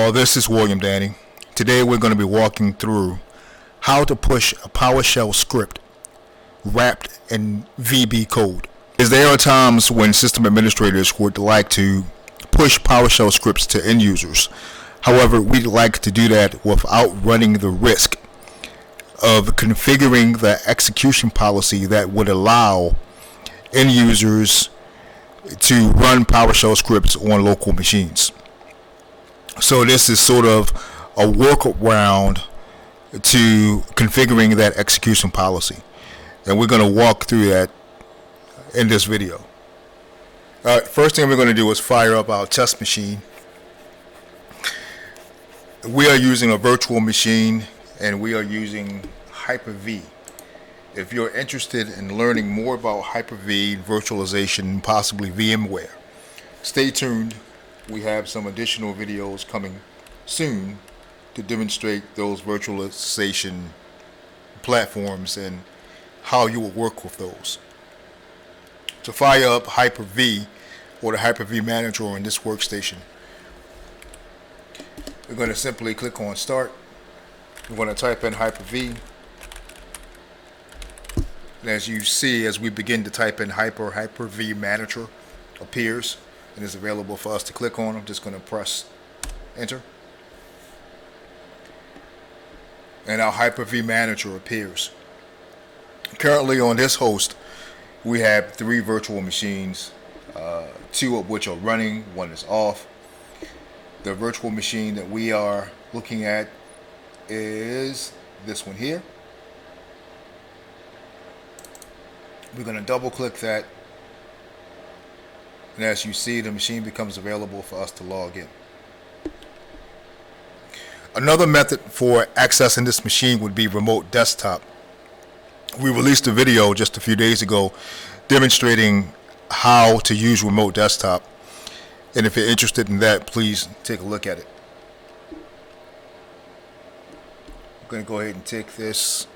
all, this is William Danny. Today we're going to be walking through how to push a PowerShell script wrapped in VB code. There are times when system administrators would like to push PowerShell scripts to end users. However, we'd like to do that without running the risk of configuring the execution policy that would allow end users to run PowerShell scripts on local machines. So this is sort of a workaround to configuring that execution policy, and we're going to walk through that in this video. Alright, first thing we're going to do is fire up our test machine. We are using a virtual machine and we are using Hyper-V. If you're interested in learning more about Hyper-V, virtualization, possibly VMware, stay tuned. We have some additional videos coming soon to demonstrate those virtualization platforms and how you will work with those. To fire up Hyper-V or the Hyper-V manager on this workstation, we're going to simply click on Start. We're going to type in Hyper-V. And as you see, as we begin to type in Hyper-V manager appears and is available for us to click on. I'm just going to press Enter. And our Hyper-V manager appears. Currently on this host, we have 3 virtual machines, 2 of which are running, 1 is off. The virtual machine that we are looking at is this one here. We're going to double click that, and as you see, the machine becomes available for us to log in. Another method for accessing this machine would be remote desktop. We released a video just a few days ago demonstrating how to use remote desktop, and if you're interested in that, please take a look at it. I'm going to go ahead and take this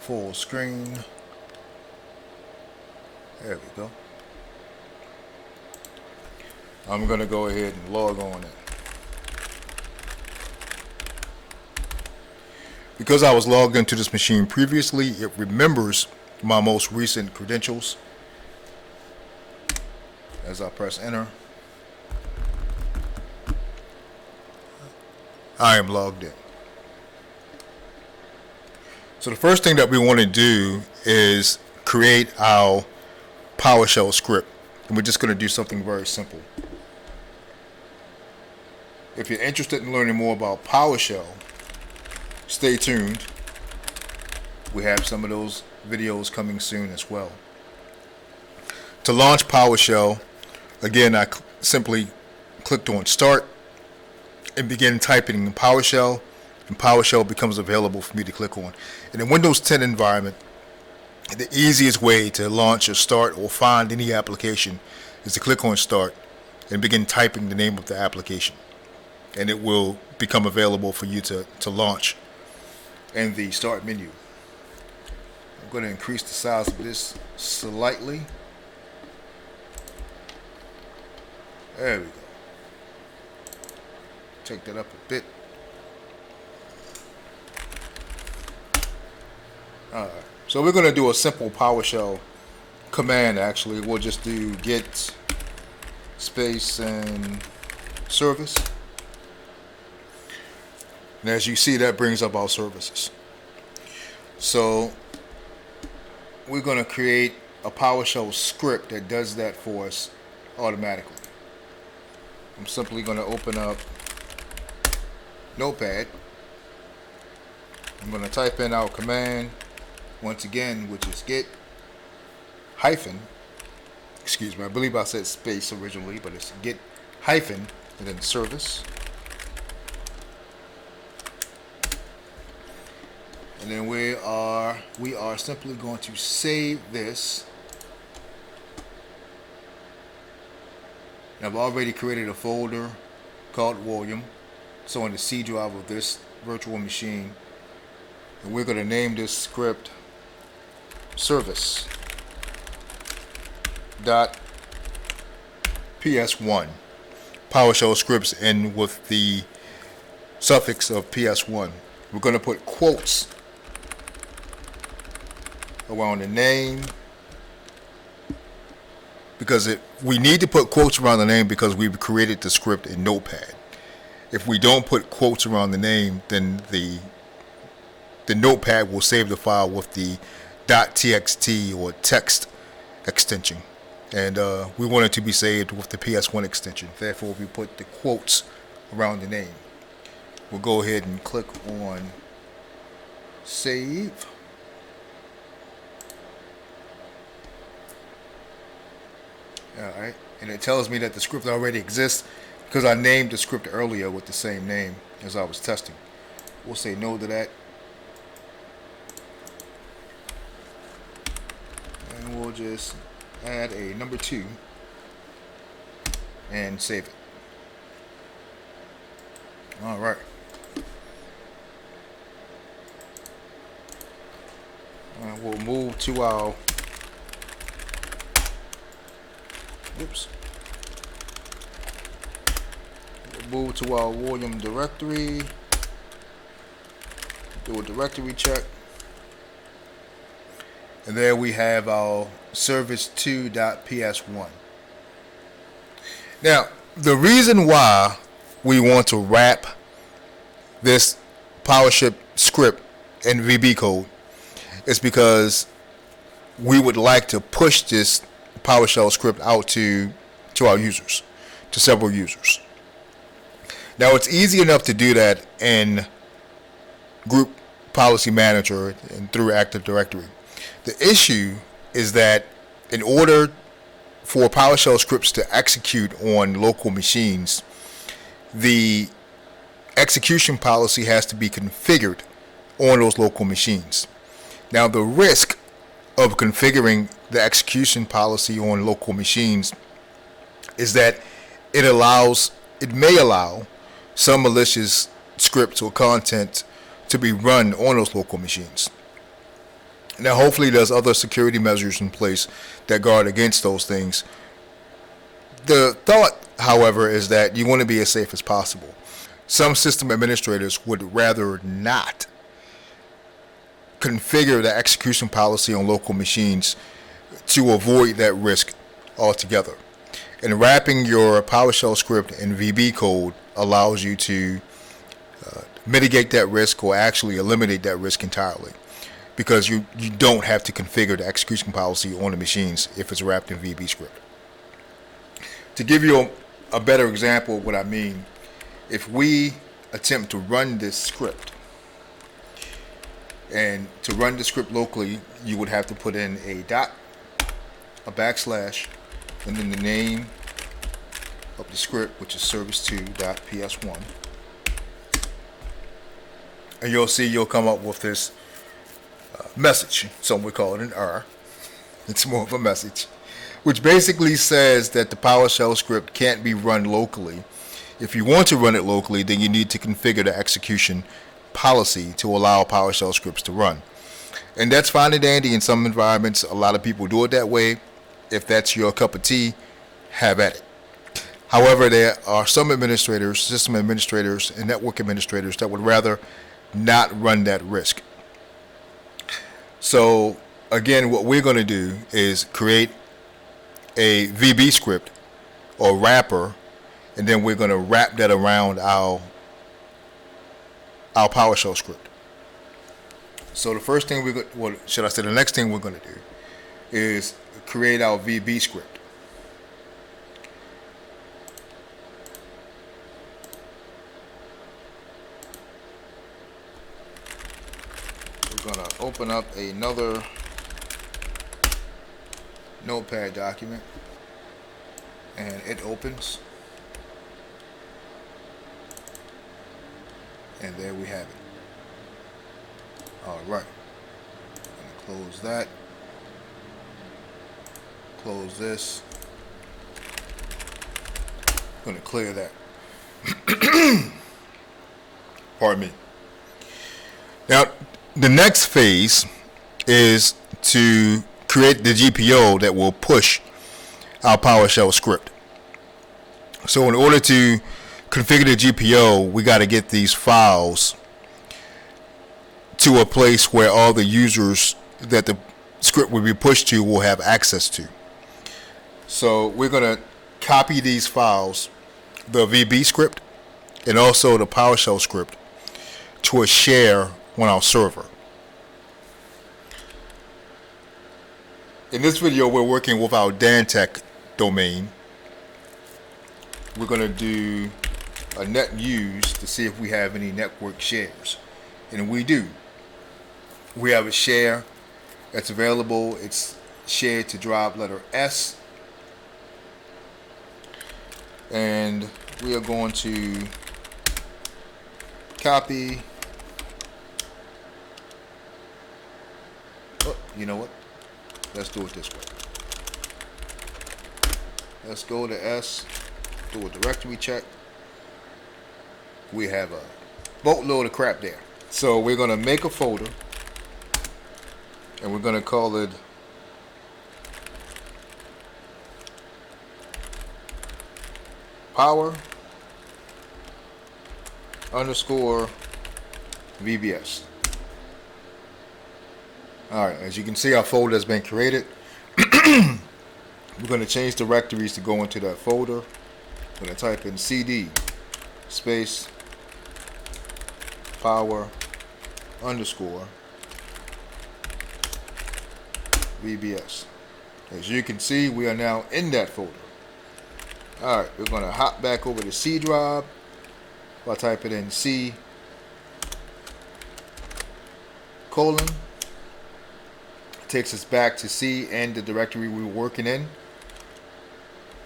full screen. There we go. I'm going to go ahead and log on it. Because I was logged into this machine previously, it remembers my most recent credentials. As I press Enter, I am logged in. So the first thing that we want to do is create our PowerShell script, and we're just going to do something very simple. If you're interested in learning more about PowerShell, stay tuned. We have some of those videos coming soon as well. To launch PowerShell, again, I simply clicked on Start and began typing in PowerShell, and PowerShell becomes available for me to click on. In a Windows 10 environment, the easiest way to launch or start or find any application is to click on Start and begin typing the name of the application, and it will become available for you to launch in the Start menu. I'm going to increase the size of this slightly. There we go. Take that up a bit. Alright, so we're going to do a simple PowerShell command. Actually, we'll just do get space and service. And as you see, that brings up our services. So we're going to create a PowerShell script that does that for us automatically. I'm simply going to open up Notepad. I'm going to type in our command once again, which is get hyphen, excuse me, I believe I said space originally, but it's get hyphen and then service. And then we are simply going to save this. And I've already created a folder called William, so on the C drive of this virtual machine, and we're going to name this script service.ps1. PowerShell scripts in with the suffix of PS1. We're going to put quotes around the name, because we need to put quotes around the name because we've created the script in Notepad. If we don't put quotes around the name, then the Notepad will save the file with the .txt or text extension, and we want it to be saved with the PS1 extension. Therefore, we put the quotes around the name. We'll go ahead and click on save. Alright, and it tells me that the script already exists because I named the script earlier with the same name as I was testing. We'll say no to that. And we'll just add a number 2 and save it. Alright. We'll move to our We'll move to our William directory. Do a directory check. And there we have our service2.ps1. Now, the reason why we want to wrap this PowerShell script in VB code is because we would like to push this PowerShell script out to our users, to several users. Now, it's easy enough to do that in Group Policy Manager and through Active Directory. The issue is that in order for PowerShell scripts to execute on local machines, the execution policy has to be configured on those local machines. Now, the risk of configuring the execution policy on local machines is that it may allow some malicious scripts or content to be run on those local machines. Now, hopefully there's other security measures in place that guard against those things. The thought, however, is that you want to be as safe as possible. Some system administrators would rather not configure the execution policy on local machines to avoid that risk altogether. And wrapping your PowerShell script in VB code allows you to mitigate that risk or actually eliminate that risk entirely, because you don't have to configure the execution policy on the machines if it's wrapped in VB script. To give you a better example of what I mean, if we attempt to run this script, and to run the script locally, you would have to put in a dot, a backslash, and then the name of the script, which is service2.ps1. And you'll come up with this message. Some would call it an error. It's more of a message, which basically says that the PowerShell script can't be run locally. If you want to run it locally, then you need to configure the execution policy to allow PowerShell scripts to run. And that's fine and dandy in some environments. A lot of people do it that way. If that's your cup of tea, have at it. However, there are some administrators, system administrators, and network administrators that would rather not run that risk. So again, what we're going to do is create a VB script or wrapper, and then we're going to wrap that around our PowerShell script. So the first thing the next thing we're going to do is create our VB script. We're going to open up another Notepad document, and it opens, and there we have it. All right, close that, close this. I'm going to clear that. Pardon me. Now, the next phase is to create the GPO that will push our PowerShell script. So in order to configure the GPO, we got to get these files to a place where all the users that the script will be pushed to will have access to. So we're going to copy these files, the Vbs script and also the Powershell script, to a share on our server. In this video, we're working with our Dantech domain. We're going to do a net use to see if we have any network shares, and we do. We have a share that's available. It's shared to drive letter S, and we are going to copy. Oh, you know what? Let's do it this way. Let's go to S, do a directory check. We have a boatload of crap there. So we're going to make a folder, and we're going to call it Power_VBS. Alright, as you can see, our folder has been created. We're going to change directories to go into that folder. I'm going to type in CD space Power_VBS. As you can see, we are now in that folder. Alright, we're going to hop back over to C drive by typing in C:, takes us back to C and the directory we were working in,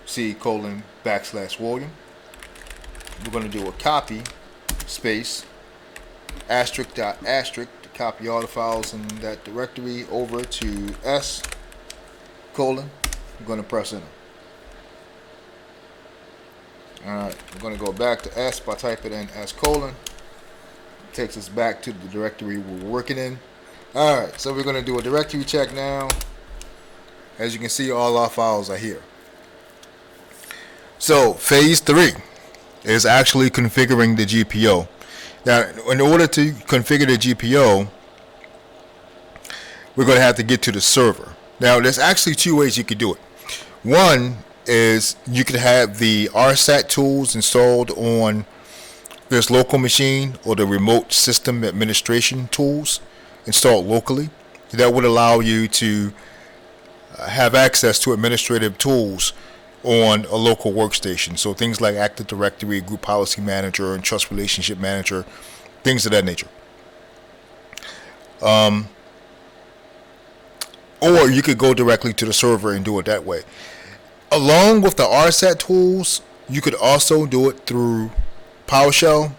C:\William. We're going to do a copy space *.* to copy all the files in that directory over to S:. We're going to press enter. Alright, we're going to go back to S by typing in S:. Takes us back to the directory we're working in. Alright, so we're going to do a directory check now. As you can see, all our files are here. So phase 3 is actually configuring the GPO. Now, in order to configure the GPO, we're going to have to get to the server. Now, there's actually two ways you could do it. One is you could have the RSAT tools installed on this local machine, or the remote system administration tools installed locally. That would allow you to have access to administrative tools on a local workstation. So things like Active Directory, Group Policy Manager, and Trust Relationship Manager, things of that nature. Or you could go directly to the server and do it that way. Along with the RSAT tools, you could also do it through PowerShell.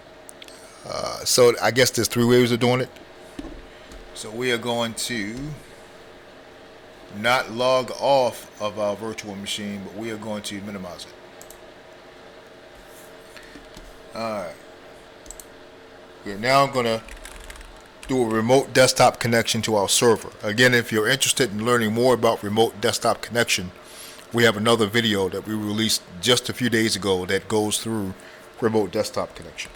So I guess there's 3 ways of doing it. So we are going to not log off of our virtual machine, but we are going to minimize it. Alright. We're now going to do a remote desktop connection to our server. Again, if you're interested in learning more about remote desktop connection, we have another video that we released just a few days ago that goes through remote desktop connection.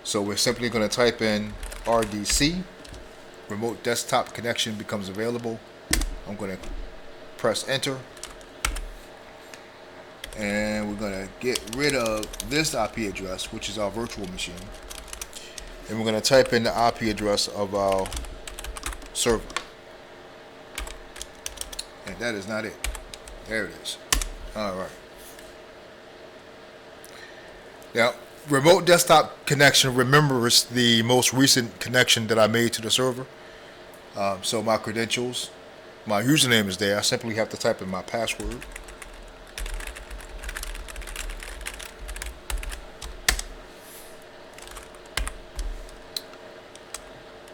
So we're simply going to type in RDC. Remote desktop connection becomes available. I'm going to press enter, and we're going to get rid of this IP address, which is our virtual machine, and we're going to type in the IP address of our server, and that is not it. There it is. Alright. Now, remote desktop connection remembers the most recent connection that I made to the server. So my credentials, my username is there. I simply have to type in my password.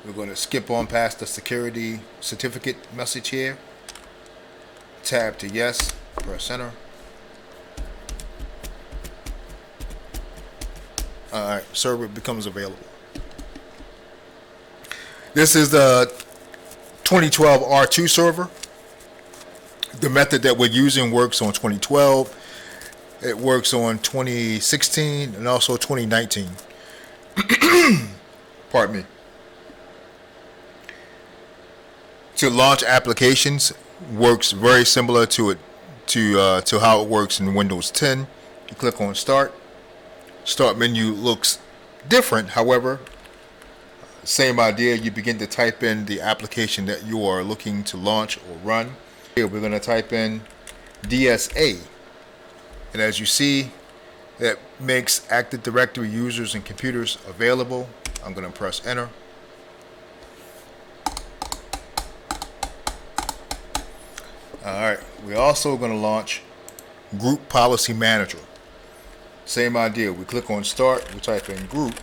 We're going to skip on past the security certificate message here. Tab to yes, press enter. Alright, server becomes available. This is the 2012 R2 server. The method that we're using works on 2012. It works on 2016 and also 2019. Pardon me. To launch applications works very similar to how it works in Windows 10. You click on Start. Start menu looks different, however, same idea. You begin to type in the application that you are looking to launch or run. Here we're going to type in DSA, and as you see, that makes Active Directory users and computers available. I'm going to press enter. Alright, we're also going to launch Group Policy Manager. Same idea. We click on Start, we type in Group.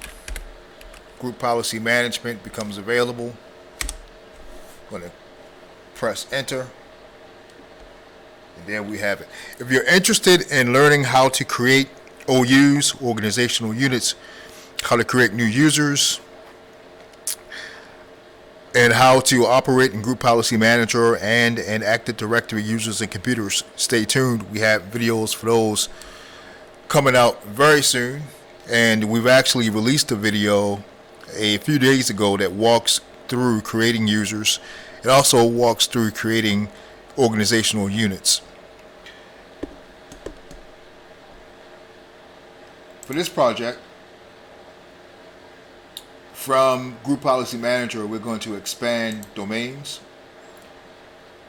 Group Policy Management becomes available. I'm going to press enter. And there we have it. If you're interested in learning how to create OUs, organizational units, how to create new users, and how to operate in Group Policy Manager and in Active Directory users and computers, stay tuned. We have videos for those coming out very soon. And we've actually released a video a few days ago that walks through creating users. It also walks through creating organizational units. For this project, from Group Policy Manager, we're going to expand domains.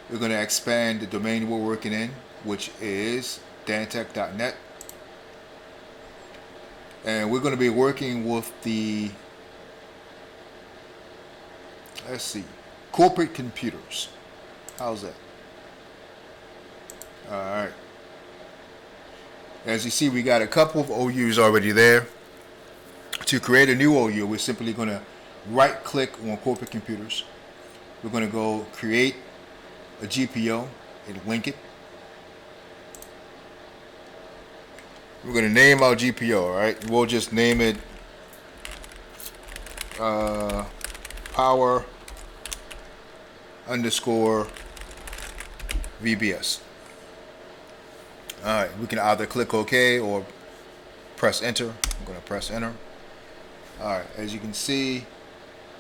We're going to expand the domain we're working in, which is dantech.net. And we're going to be working with the, let's see, corporate computers. How's that? Alright. As you see, we got a couple of OUs already there. To create a new OU, we're simply going to right click on corporate computers. We're going to go create a GPO and link it. We're going to name our GPO, alright? We'll just name it Power _ VBS. Alright, we can either click OK or press enter. I'm going to press enter. Alright, as you can see,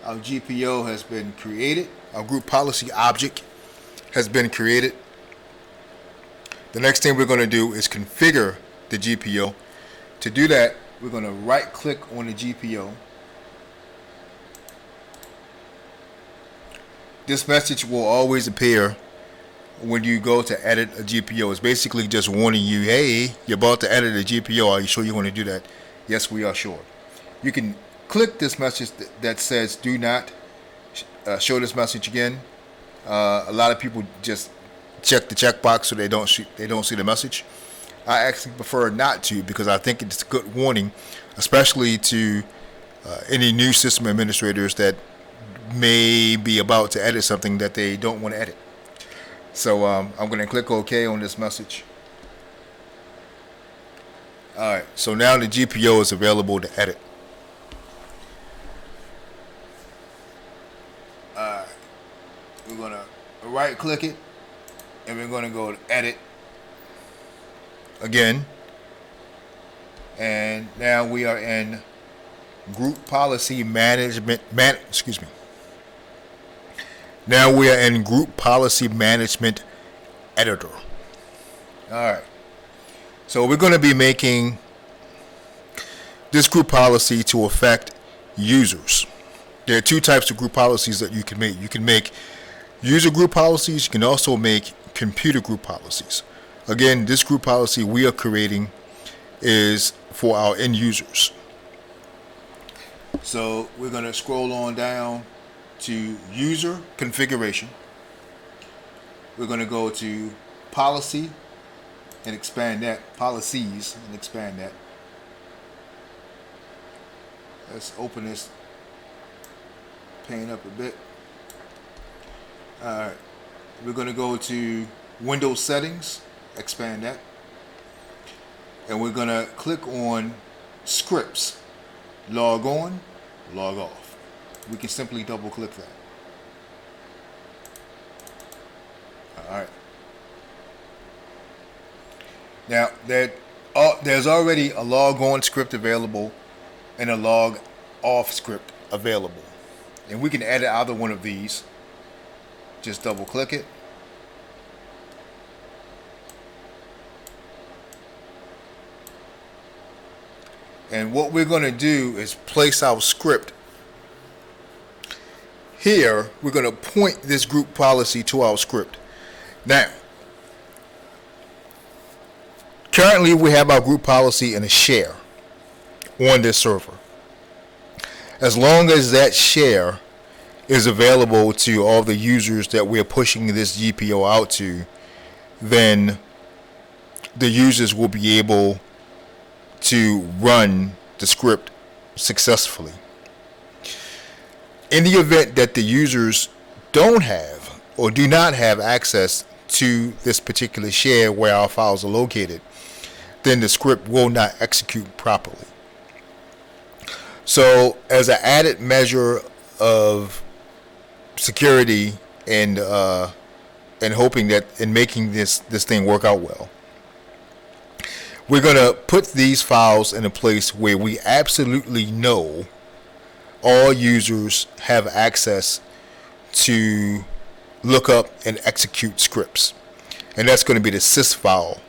our GPO has been created. Our group policy object has been created. The next thing we're going to do is configure the GPO. To do that, we're going to right click on the GPO. This message will always appear when you go to edit a GPO. It's basically just warning you, hey, you're about to edit a GPO. Are you sure you want to do that? Yes, we are sure. You can click this message that says do not show this message again. A lot of people just check the checkbox so they don't see the message. I actually prefer not to, because I think it's a good warning, especially to any new system administrators that may be about to edit something that they don't want to edit. So I'm going to click OK on this message. Alright, so now the GPO is available to edit. Alright, we're going to right click it and we're going to go to edit again. And now we are in Group Policy Management. Now we are in Group Policy Management Editor. Alright. So we're going to be making this group policy to affect users. There are two types of group policies that you can make. You can make user group policies. You can also make computer group policies. Again, this group policy we are creating is for our end users. So we're going to scroll on down to user configuration. We're going to go to policy and expand that, policies, and expand that. Let's open this pane up a bit. Alright, we're going to go to Windows settings, expand that, and we're going to click on scripts, log on, log off. We can simply double click that. Alright. Now that there's already a log on script available and a log off script available, and we can edit either one of these. Just double click it, and what we're going to do is place our script here. We're going to point this group policy to our script. Now, currently we have our group policy in a share on this server. As long as that share is available to all the users that we're pushing this GPO out to, then the users will be able to run the script successfully. In the event that the users don't have or do not have access to this particular share where our files are located, then the script will not execute properly. So as an added measure of security and hoping that in making this thing work out well, we're going to put these files in a place where we absolutely know all users have access to look up and execute scripts. And that's going to be the Sys File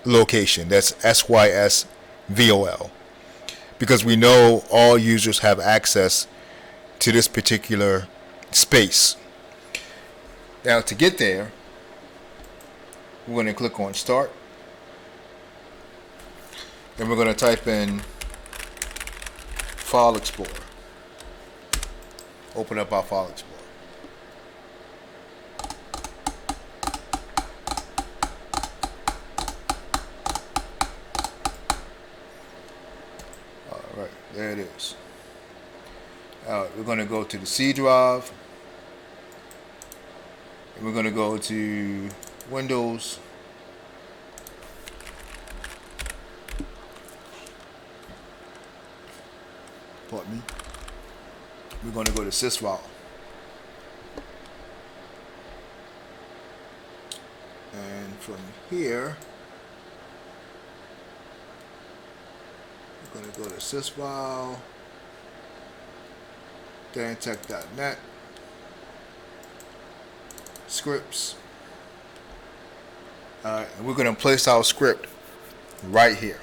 Location. That's SYSVOL. Because we know all users have access to this particular space. Now to get there, we're going to click on Start. And we're going to type in File Explorer. Open up our File Explorer. Alright, there it is. Alright, we're going to go to the C drive. And we're going to go to Windows. Pardon me. We're going to go to Sys File. And from here, we're going to go to Sys File, dantech.net, scripts. Alright, and we're going to place our script right here.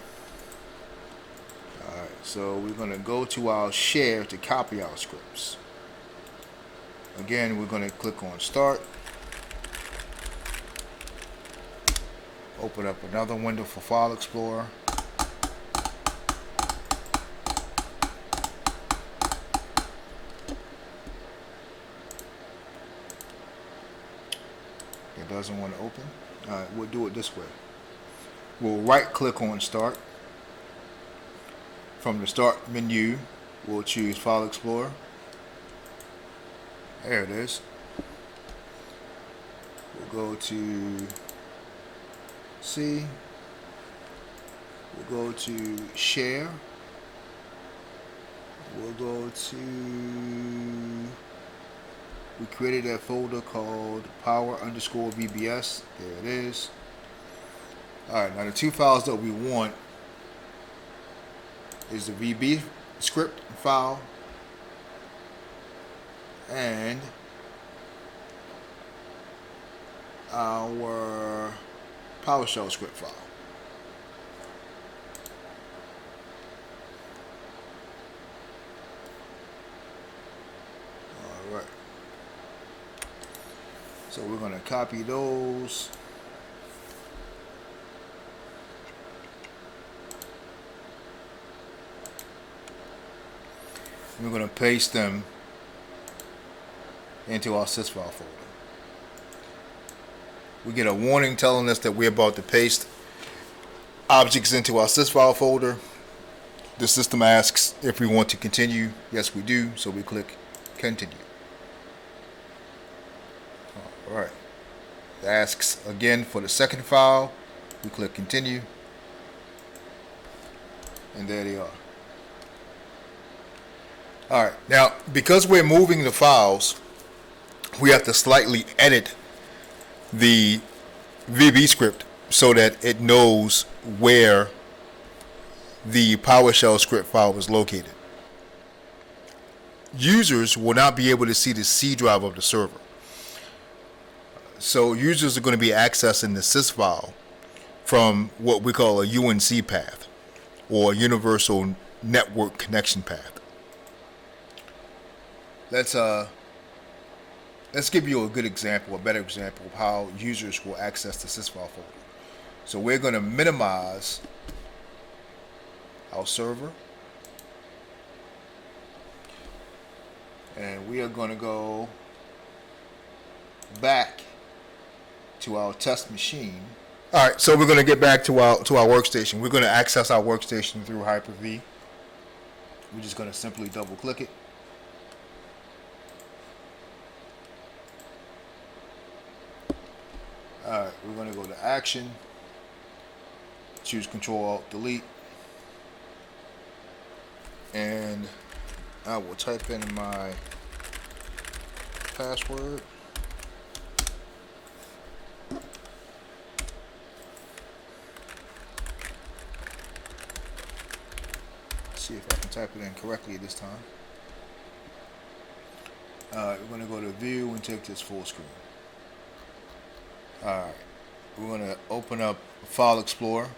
So we're going to go to our share to copy our scripts. Again, we're going to click on Start. Open up another window for File Explorer. It doesn't want to open. Alright, we'll do it this way. We'll right click on Start. From the Start menu, we'll choose File Explorer. There it is. We'll go to C. We'll go to Share. We'll go to, we created a folder called Power_VBS. There it is. Alright, now the two files that we want is the Vbs Script file and our Powershell script file. Alright. So we're going to copy those. We're going to paste them into our Sys File folder. We get a warning telling us that we're about to paste objects into our Sys File folder. The system asks if we want to continue. Yes, we do. So we click Continue. Alright. It asks again for the second file. We click Continue. And there they are. Alright, now because we're moving the files, we have to slightly edit the Vbs script so that it knows where the PowerShell script file is located. Users will not be able to see the C drive of the server. So users are going to be accessing the sys file from what we call a UNC path, or Universal Network Connection path. Let's give you a good example, a better example of how users will access the sys file folder. So we're going to minimize our server, and we are going to go back to our test machine. All right, so we're going to get back to our workstation. We're going to access our workstation through Hyper-V. We're just going to simply double click it. All right, we're going to go to Action, choose Control-Alt-Delete, and I will type in my password. See if I can type it in correctly this time. Alright, we're going to go to View and take this full screen. Alright, we're going to open up File Explorer.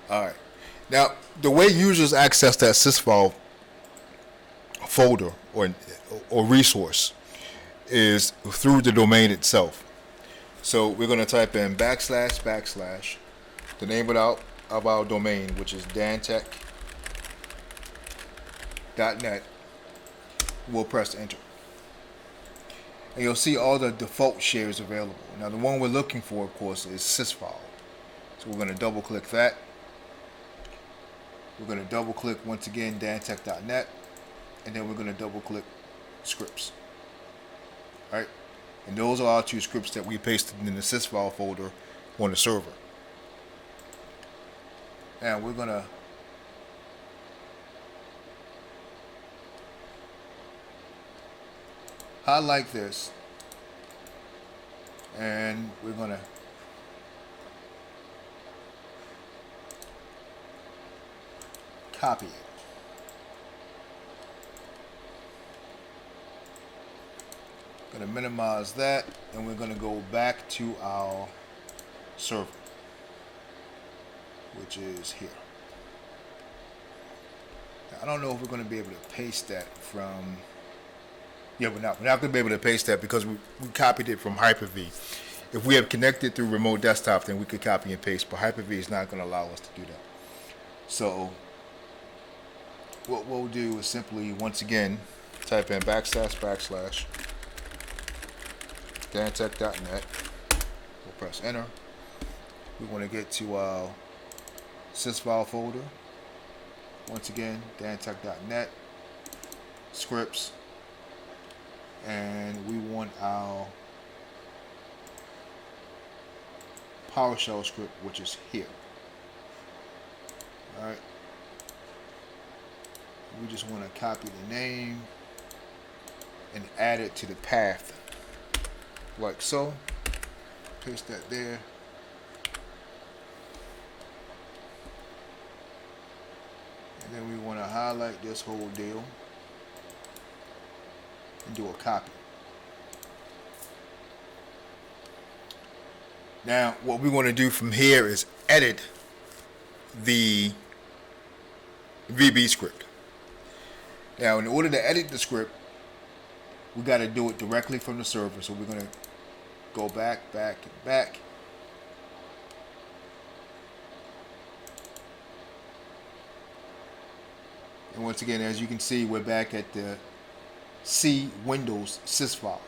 Alright, now the way users access that sys file folder or resource is through the domain itself. So we're going to type in / the name of our domain, which is dantech.net. We'll press enter, and you'll see all the default shares available. Now the one we're looking for, of course, is sys file. So we're going to double click that. We're going to double click once again dantech.net, and then we're going to double click scripts. Right, and those are our two scripts that we pasted in the sys file folder on the server. Now we're gonna highlight this, and we're gonna copy it. Going to minimize that, and we're going to go back to our server, which is here. Now, I don't know if we're going to be able to paste that from. Yeah, we're not going to be able to paste that because we copied it from Hyper-V. If we have connected through remote desktop, then we could copy and paste, but Hyper-V is not going to allow us to do that. So what we'll do is simply, once again, type in / dantech.net. We'll press enter. We want to get to our sys file folder. Once again, dantech.net, scripts, and we want our PowerShell script, which is here. Alright. We just want to copy the name and add it to the path, like so. Paste that there. And then we want to highlight this whole deal and do a copy. Now what we want to do from here is edit the Vbs script. Now in order to edit the script, we got to do it directly from the server. So we're going to go back. And once again, as you can see, we're back at the C Windows sys file,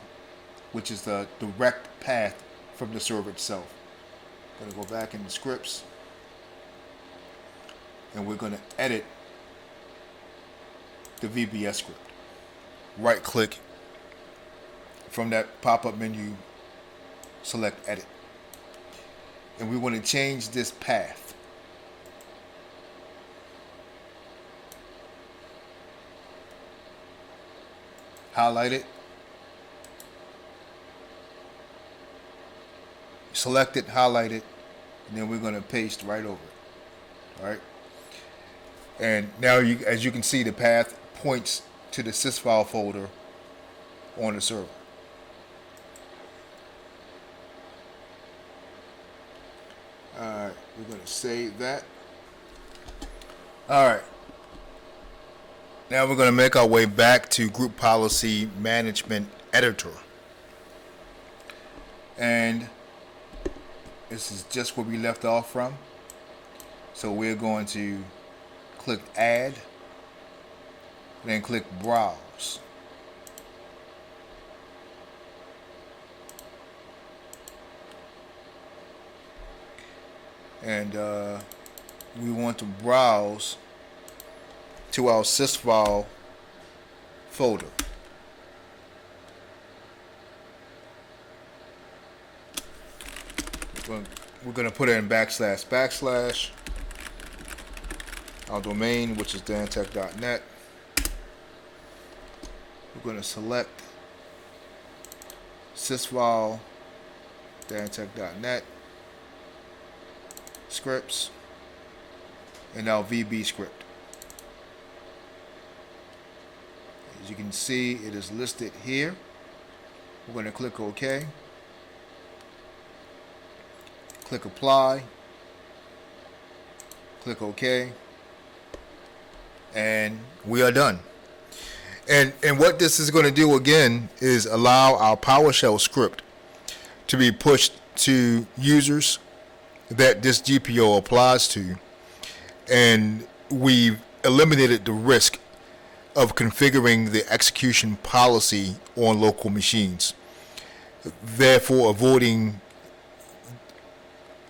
which is the direct path from the server itself. Going to go back into scripts, and we're going to edit the Vbs script. Right click from that pop-up menu, select edit, and we want to change this path. highlight it, select it, highlight it, and then we're going to paste right over it. All right. And now, as you can see, the path points to the sys file folder on the server. Alright, we're going to save that. Alright. Now we're going to make our way back to Group Policy Management Editor. And this is just where we left off from. So we're going to click Add, then click Browse. And we want to browse to our sys file folder. We're going to put it in // our domain, which is dantech.net. We're going to select sys file dantech.net scripts and our Vbs script. As you can see, it is listed here. We're going to click OK, click Apply, click OK, and we are done. And what this is going to do again is allow our PowerShell script to be pushed to users that this GPO applies to, and we've eliminated the risk of configuring the execution policy on local machines, therefore avoiding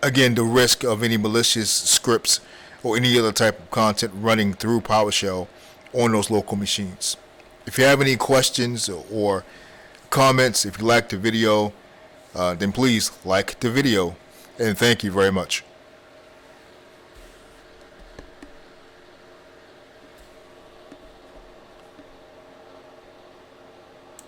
again the risk of any malicious scripts or any other type of content running through PowerShell on those local machines. If you have any questions or comments, if you like the video, then please like the video. And thank you very much.